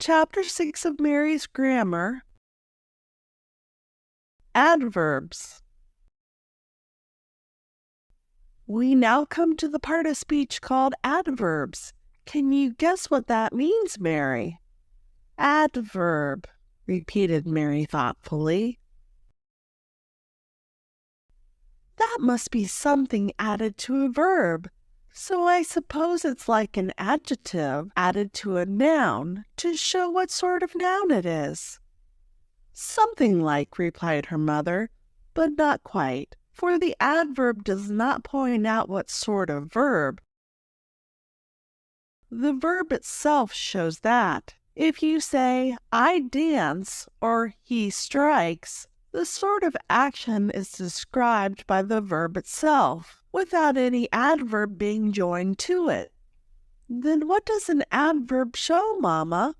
Chapter 6 of Mary's Grammar. Adverbs. We now come to the part of speech called adverbs. Can you guess what that means, Mary? Adverb, repeated Mary thoughtfully. That must be something added to a verb. So I suppose it's like an adjective added to a noun to show what sort of noun it is. Something like, replied her mother, but not quite, for the adverb does not point out what sort of verb. The verb itself shows that. If you say, I dance, or he strikes, the sort of action is described by the verb itself, without any adverb being joined to it. Then what does an adverb show, Mama?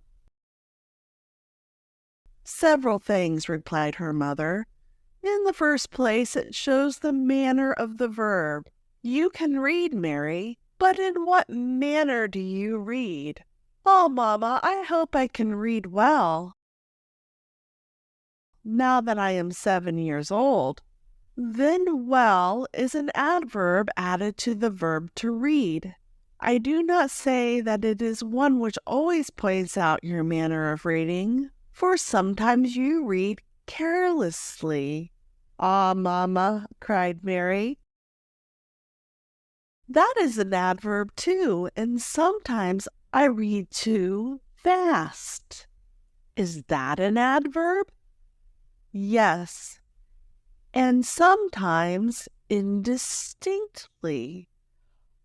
Several things, replied her mother. In the first place, it shows the manner of the verb. You can read, Mary, but in what manner do you read? Oh, Mama, I hope I can read well. Now that I am 7 years old. Then well is an adverb added to the verb to read. I do not say that it is one which always points out your manner of reading, for sometimes you read carelessly. Ah, Mamma, cried Mary. That is an adverb too, and sometimes I read too fast. Is that an adverb? Yes, and sometimes indistinctly.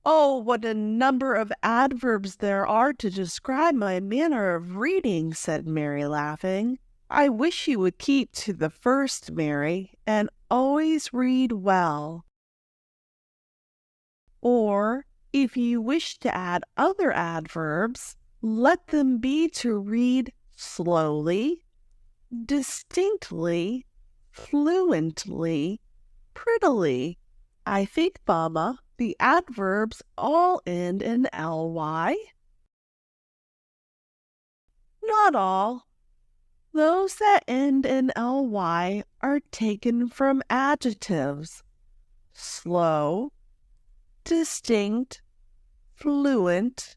Oh, what a number of adverbs there are to describe my manner of reading, said Mary, laughing. I wish you would keep to the first, Mary, and always read well. Or, if you wish to add other adverbs, let them be to read slowly, distinctly, fluently, prettily. I think, Mamma, the adverbs all end in ly. Not all. Those that end in ly are taken from adjectives. Slow, distinct, fluent,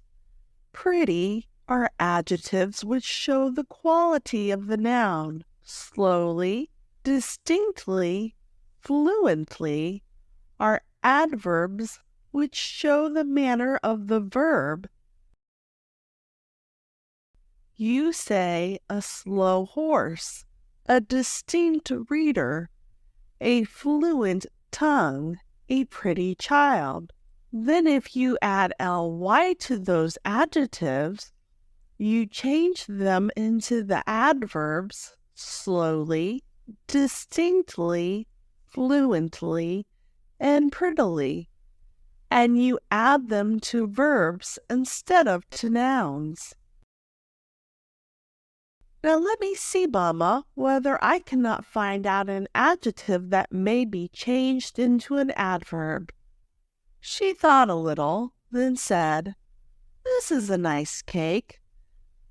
pretty are adjectives which show the quality of the noun. Slowly, distinctly, fluently are adverbs which show the manner of the verb. You say a slow horse, a distinct reader, a fluent tongue, a pretty child. Then if you add ly to those adjectives, you change them into the adverbs slowly, distinctly, fluently, and prettily, and you add them to verbs instead of to nouns. Now let me see, Mamma, whether I cannot find out an adjective that may be changed into an adverb. She thought a little, then said, This is a nice cake.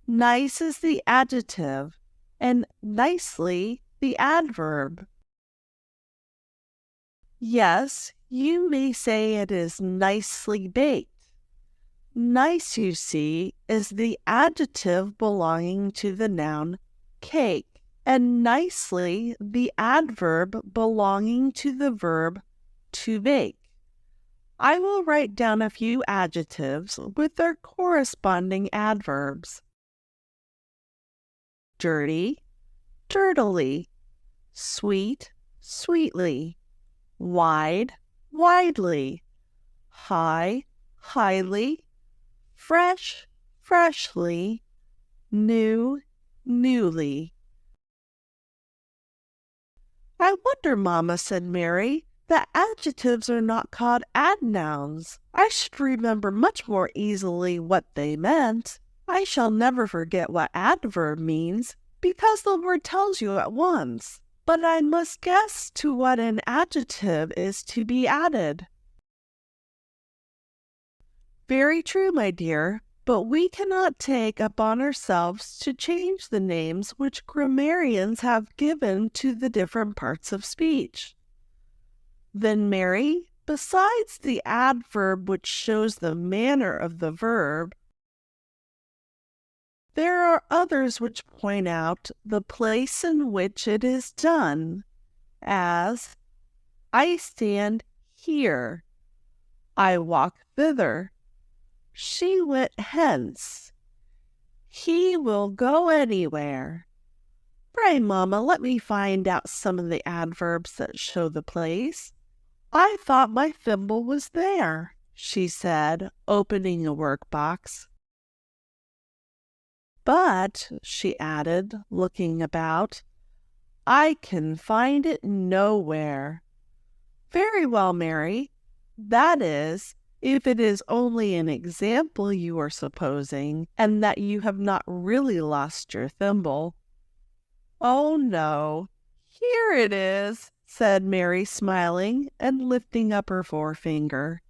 Nice is the adjective, and nicely the adverb. Yes, you may say it is nicely baked. Nice, you see, is the adjective belonging to the noun cake, and nicely the adverb belonging to the verb to bake. I will write down a few adjectives with their corresponding adverbs. Dirty, dirtily, sweet, sweetly, wide, widely, high, highly, fresh, freshly, new, newly. I wonder, Mamma, said Mary, that adjectives are not called adnouns. I should remember much more easily what they meant. I shall never forget what adverb means, because the word tells you at once. But I must guess to what an adjective is to be added. Very true, my dear, But we cannot take upon ourselves to change the names which grammarians have given to the different parts of speech. Then, Mary, besides the adverb which shows the manner of the verb, there are others which point out the place in which it is done, as I stand here, I walk thither, she went hence, he will go anywhere. Pray, Mamma, let me find out some of the adverbs that show the place. I thought my thimble was there, she said, opening a workbox. But, she added, looking about, I can find it nowhere. Very well, Mary. That is, if it is only an example you are supposing, and that you have not really lost your thimble. Oh, no. Here it is, said Mary, smiling and lifting up her forefinger.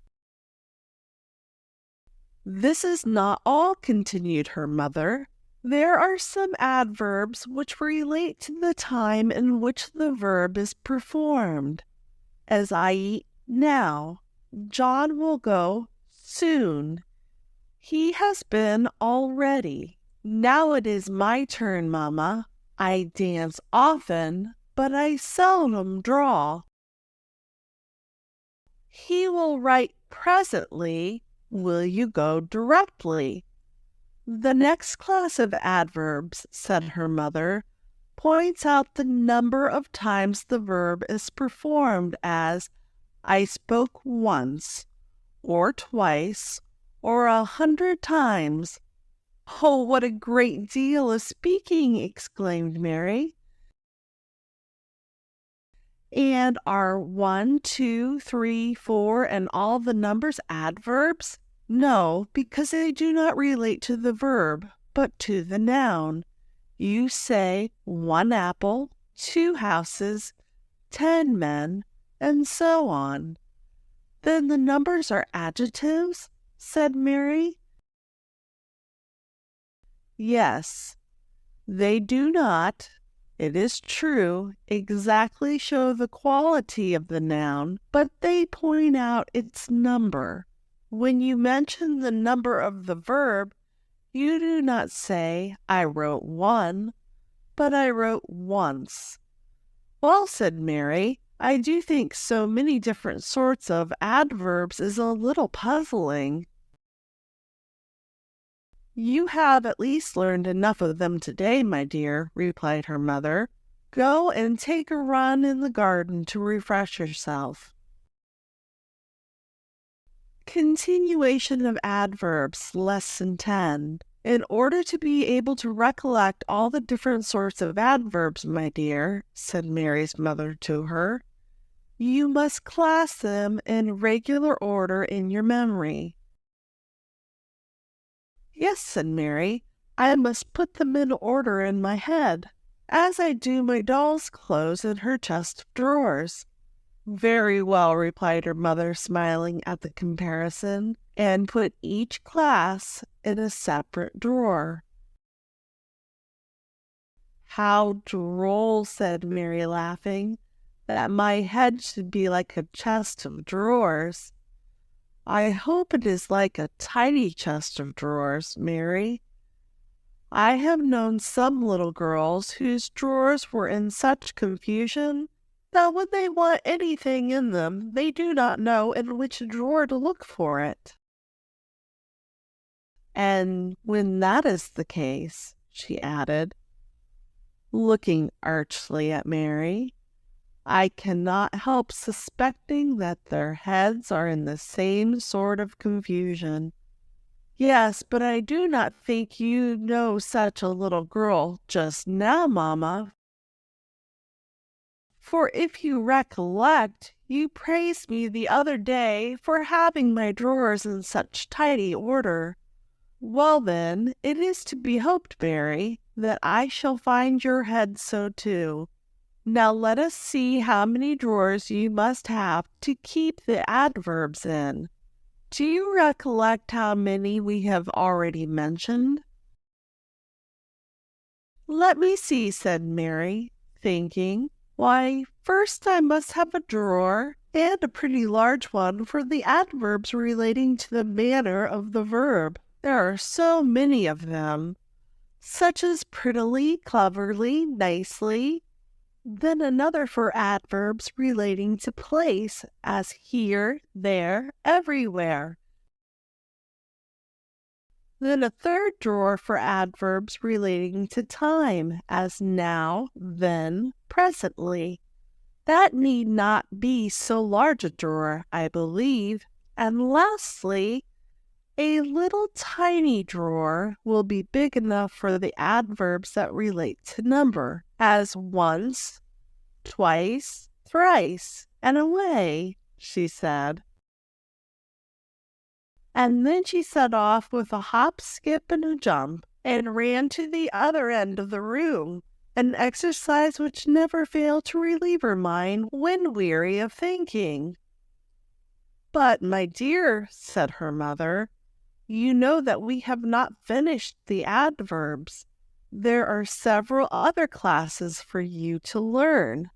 This is not all, continued her mother. There are some adverbs which relate to the time in which the verb is performed. As I eat now, John will go soon. He has been already. Now it is my turn, Mamma. I dance often, but I seldom draw. He will write presently. Will you go directly? The next class of adverbs, said her mother, points out the number of times the verb is performed, as I spoke once, or twice, or 100 times. Oh, what a great deal of speaking, exclaimed Mary. And are 1, 2, 3, 4, and all the numbers adverbs? No, because they do not relate to the verb, but to the noun. You say 1 apple, 2 houses, 10 men, and so on. Then the numbers are adjectives? Said Mary. Yes, they do not, it is true, exactly show the quality of the noun, but they point out its number. When you mention the number of the verb, you do not say, I wrote 1, but I wrote once. Well, said Mary, I do think so many different sorts of adverbs is a little puzzling. You have at least learned enough of them today, my dear, replied her mother. Go and take a run in the garden to refresh yourself. Continuation of adverbs, Lesson 10. In order to be able to recollect all the different sorts of adverbs, my dear, said Mary's mother to her, you must class them in regular order in your memory. Yes, said Mary, I must put them in order in my head, as I do my doll's clothes in her chest of drawers. Very well, replied her mother, smiling at the comparison, and put each class in a separate drawer. How droll, said Mary, laughing, that my head should be like a chest of drawers. I hope it is like a tiny chest of drawers, Mary. I have known some little girls whose drawers were in such confusion that when they want anything in them, they do not know in which drawer to look for it. And when that is the case, she added, looking archly at Mary, I cannot help suspecting that their heads are in the same sort of confusion. Yes, but I do not think you know such a little girl just now, Mamma. For if you recollect, you praised me the other day for having my drawers in such tidy order. Well, then, it is to be hoped, Mary, that I shall find your head so too. Now let us see how many drawers you must have to keep the adverbs in. Do you recollect how many we have already mentioned? Let me see, said Mary, thinking. Why, first I must have a drawer, and a pretty large one, for the adverbs relating to the manner of the verb. There are so many of them, such as prettily, cleverly, nicely. Then another for adverbs relating to place, as here, there, everywhere. Then a third drawer for adverbs relating to time, as now, then, presently. That need not be so large a drawer, I believe. And lastly, a little tiny drawer will be big enough for the adverbs that relate to number, as once, twice, thrice, and away, she said. And then she set off with a hop, skip, and a jump, and ran to the other end of the room, an exercise which never failed to relieve her mind when weary of thinking. But, my dear, said her mother, you know that we have not finished the adverbs. There are several other classes for you to learn.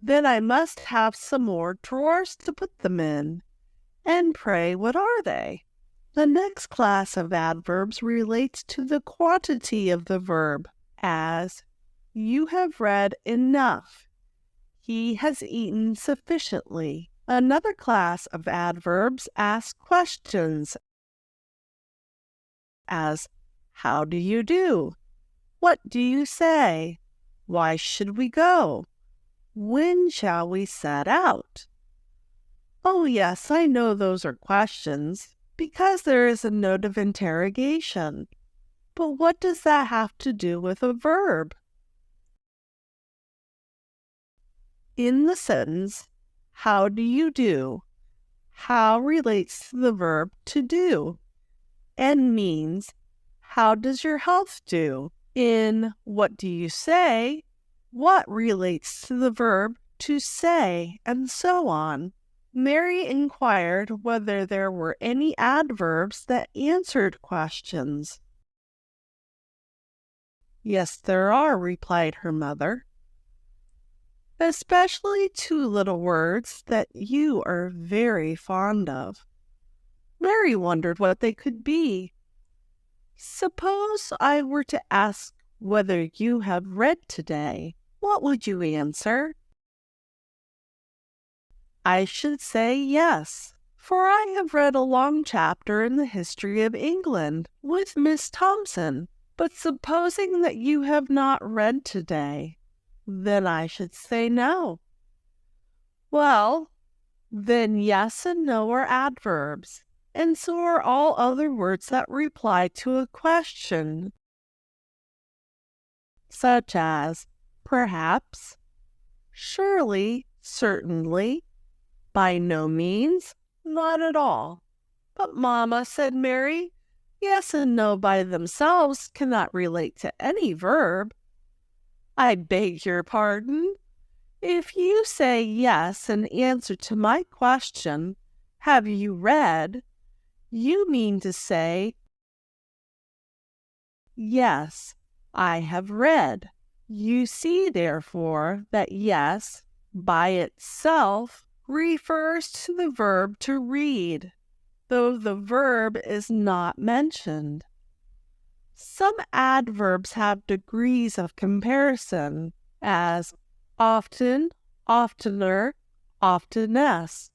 Then I must have some more drawers to put them in. And pray, what are they? The next class of adverbs relates to the quantity of the verb, as, you have read enough. He has eaten sufficiently. Another class of adverbs asks questions, as, how do you do? What do you say? Why should we go? When shall we set out? Oh, yes, I know those are questions, because there is a note of interrogation. But what does that have to do with a verb? In the sentence, how do you do? How relates to the verb to do, and means, how does your health do? In what do you say? What relates to the verb to say, and so on. Mary inquired whether there were any adverbs that answered questions. Yes, there are, replied her mother, especially two little words that you are very fond of. Mary wondered what they could be. Suppose I were to ask whether you have read today, what would you answer? I should say yes, for I have read a long chapter in the history of England with Miss Thompson. But supposing that you have not read today, then I should say no. Well, then yes and no are adverbs, and so are all other words that reply to a question, such as perhaps, surely, certainly, by no means, not at all. But, Mamma, said Mary, yes and no by themselves cannot relate to any verb. I beg your pardon. If you say yes in answer to my question, have you read, you mean to say, yes, I have read. You see, therefore, that yes, by itself, refers to the verb to read, though the verb is not mentioned. Some adverbs have degrees of comparison, as often, oftener, oftenest,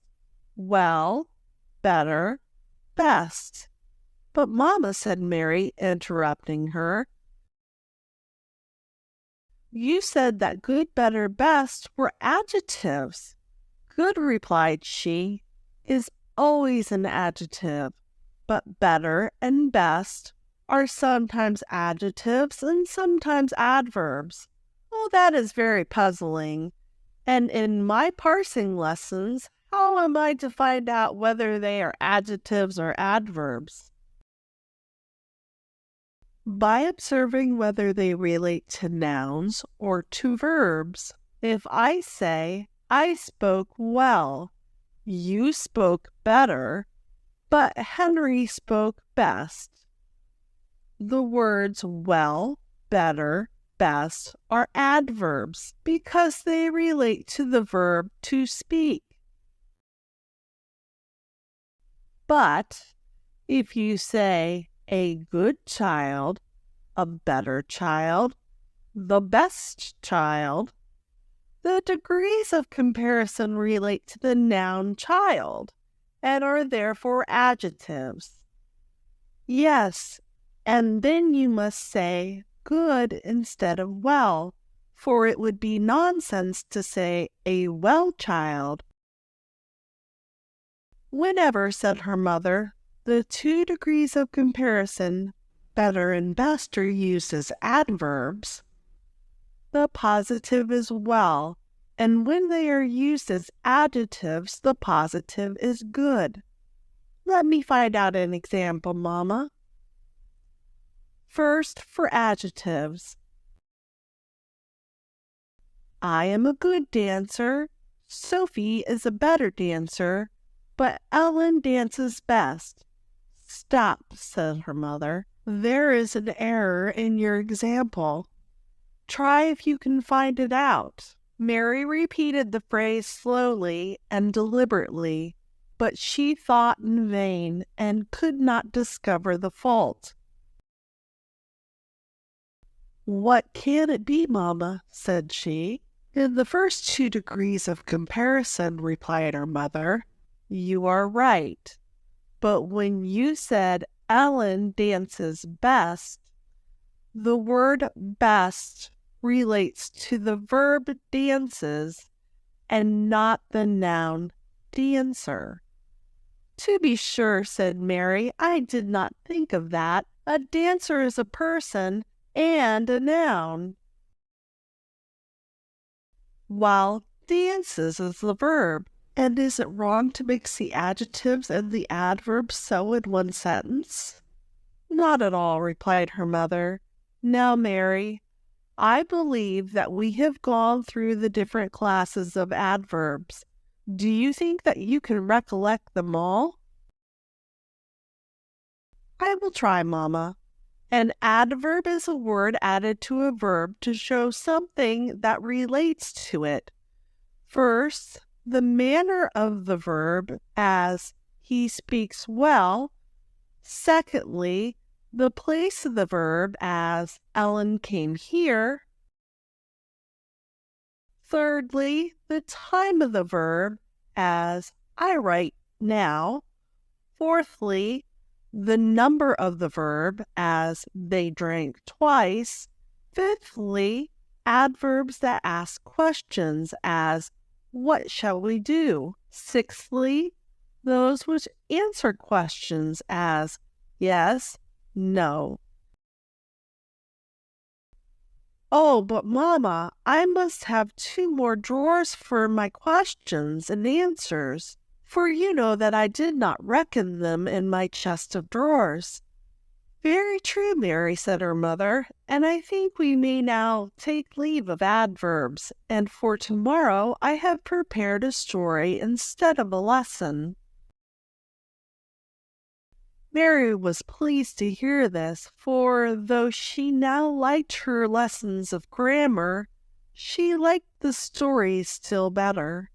well, better, best. But, Mamma, said Mary, interrupting her, you said that good, better, best were adjectives. Good, replied she, is always an adjective, but better and best are sometimes adjectives and sometimes adverbs. Oh, that is very puzzling. And in my parsing lessons, how am I to find out whether they are adjectives or adverbs? By observing whether they relate to nouns or to verbs. If I say, I spoke well, You spoke better, but Henry spoke best. The words well, better, best are adverbs because they relate to the verb to speak. But if you say a good child, a better child, the best child, the degrees of comparison relate to the noun child and are therefore adjectives. Yes, and then you must say good instead of well, for it would be nonsense to say a well child. Whenever, said her mother, the two degrees of comparison, better and best, are used as adverbs, the positive is well, and when they are used as adjectives, the positive is good. Let me find out an example, Mama. First, for adjectives. I am a good dancer. Sophie is a better dancer, but Ellen dances best. Stop, said her mother. There is an error in your example. Try if you can find it out. Mary repeated the phrase slowly and deliberately, but she thought in vain and could not discover the fault. What can it be, Mamma? Said she. In the first two degrees of comparison, replied her mother, you are right. But when you said Ellen dances best, the word best relates to the verb dances and not the noun dancer. To be sure, said Mary, I did not think of that. A dancer is a person and a noun, while dances is the verb. And is it wrong to mix the adjectives and the adverbs so in one sentence? Not at all, replied her mother. Now, Mary, I believe that we have gone through the different classes of adverbs. Do you think that you can recollect them all? I will try, Mamma. An adverb is a word added to a verb to show something that relates to it. First, the manner of the verb, as he speaks well. Secondly, the place of the verb, as Ellen came here. Thirdly, the time of the verb, as I write now. Fourthly, the number of the verb, as they drank twice. Fifthly, adverbs that ask questions, as what shall we do? Sixthly, those which answer questions, as yes, no. Oh, but Mamma, I must have two more drawers for my questions and answers, for you know that I did not reckon them in my chest of drawers. Very true, Mary, said her mother, and I think we may now take leave of adverbs, and for tomorrow I have prepared a story instead of a lesson. Mary was pleased to hear this, for though she now liked her lessons of grammar, she liked the stories still better.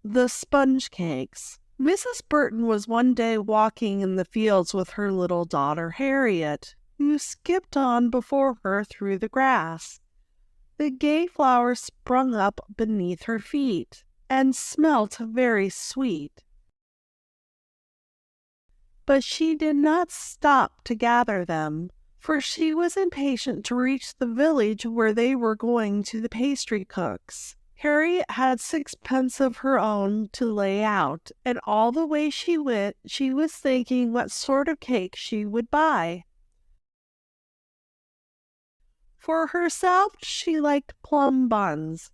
The sponge cakes. Mrs. Burton was one day walking in the fields with her little daughter Harriet, who skipped on before her through the grass. The gay flowers sprung up beneath her feet, and smelt very sweet. But she did not stop to gather them, for she was impatient to reach the village where they were going to the pastry cook's. Harriet had 6 pence of her own to lay out, and all the way she went she was thinking what sort of cake she would buy. For herself she liked plum buns,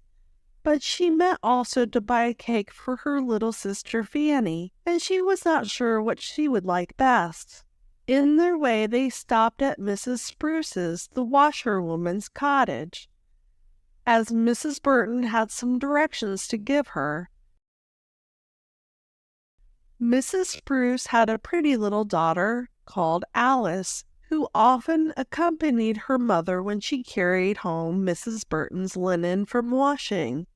but she meant also to buy a cake for her little sister Fanny, and she was not sure what she would like best. In their way they stopped at Mrs. Spruce's, the washerwoman's cottage. as Mrs. Burton had some directions to give her. Mrs. Spruce had a pretty little daughter called Alice, who often accompanied her mother when she carried home Mrs. Burton's linen from washing.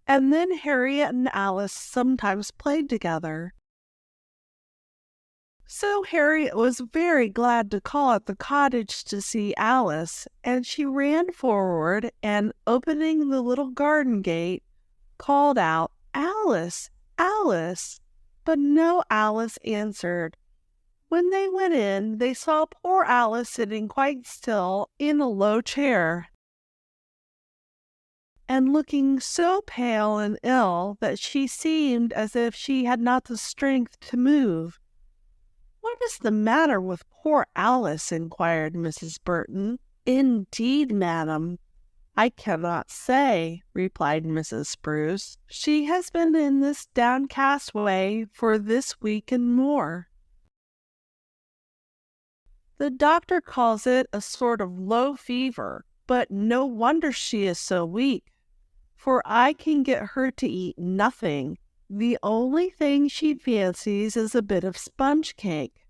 And then Harriet and Alice sometimes played together. So Harriet was very glad to call at the cottage to see Alice, and she ran forward and, opening the little garden gate, called out, "Alice, Alice!" But no Alice answered. When they went in, they saw poor Alice sitting quite still in a low chair, and looking so pale and ill that she seemed as if she had not the strength to move. "What is the matter with poor Alice?" inquired Mrs. Burton. "Indeed, madam, I cannot say," replied Mrs. Spruce. "She has been in this downcast way for this week and more. The doctor calls it a sort of low fever, but no wonder she is so weak, for I can get her to eat nothing. The only thing she fancies is a bit of sponge cake.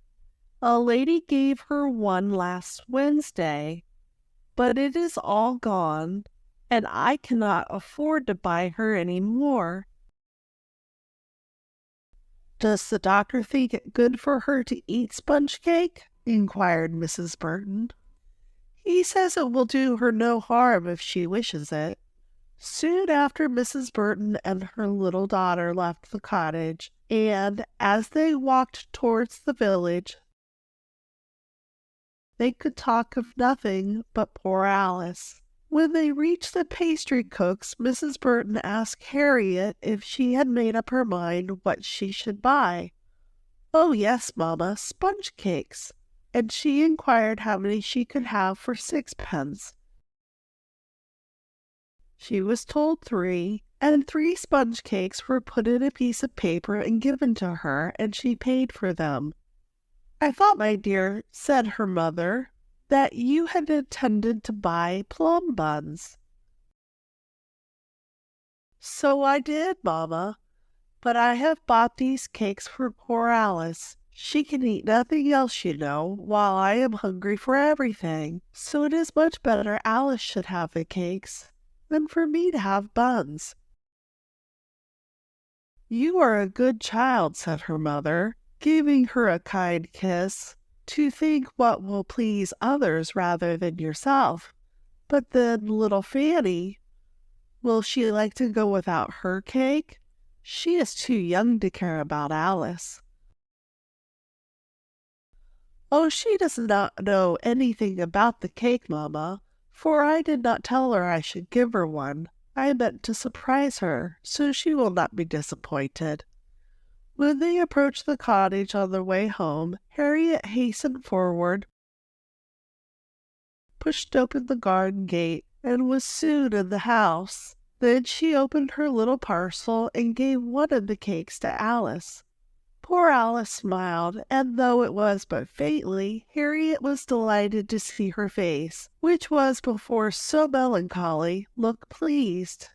A lady gave her one last Wednesday, but it is all gone, and I cannot afford to buy her any more." "Does the doctor think it good for her to eat sponge cake?" inquired Mrs. Burton. "He says it will do her no harm if she wishes it." Soon after Mrs. Burton and her little daughter left the cottage, and as they walked towards the village, they could talk of nothing but poor Alice. When they reached the pastry cook's, Mrs. Burton asked Harriet if she had made up her mind what she should buy. "Oh, yes, mamma, sponge cakes." And she inquired how many she could have for 6 pence. She was told 3, and 3 sponge cakes were put in a piece of paper and given to her, and she paid for them. "I thought, my dear," said her mother, "that you had intended to buy plum buns." "So I did, mamma, but I have bought these cakes for poor Alice. She can eat nothing else, you know, while I am hungry for everything. So it is much better Alice should have the cakes than for me to have buns." "You are a good child," said her mother, giving her a kind kiss, "to think what will please others rather than yourself. But then little Fanny, will she like to go without her cake? She is too young to care about Alice." "Oh, she does not know anything about the cake, mamma, for I did not tell her I should give her one. I meant to surprise her, so she will not be disappointed." When they approached the cottage on their way home, Harriet hastened forward, pushed open the garden gate, and was soon in the house. Then she opened her little parcel and gave one of the cakes to Alice. Poor Alice smiled, and though it was but faintly, Harriet was delighted to see her face, which was before so melancholy, look pleased.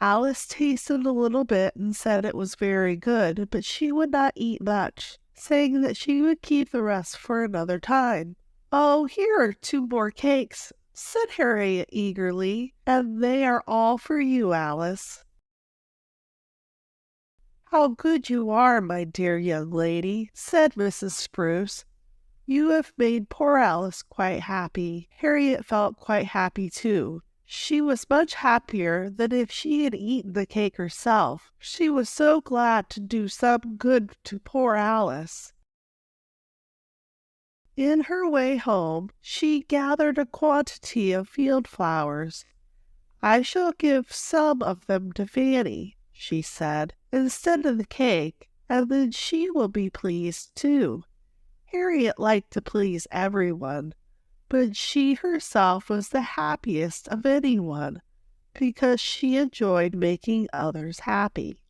Alice tasted a little bit and said it was very good, but she would not eat much, saying that she would keep the rest for another time. "Oh, here are 2 more cakes," said Harriet eagerly, "and they are all for you, Alice." "How good you are, my dear young lady," said Mrs. Spruce. "You have made poor Alice quite happy." Harriet felt quite happy too. She was much happier than if she had eaten the cake herself. She was so glad to do some good to poor Alice. In her way home, she gathered a quantity of field flowers. "I shall give some of them to Fanny," she said, "instead of the cake, and then she will be pleased too." Harriet liked to please everyone, but she herself was the happiest of anyone, because she enjoyed making others happy.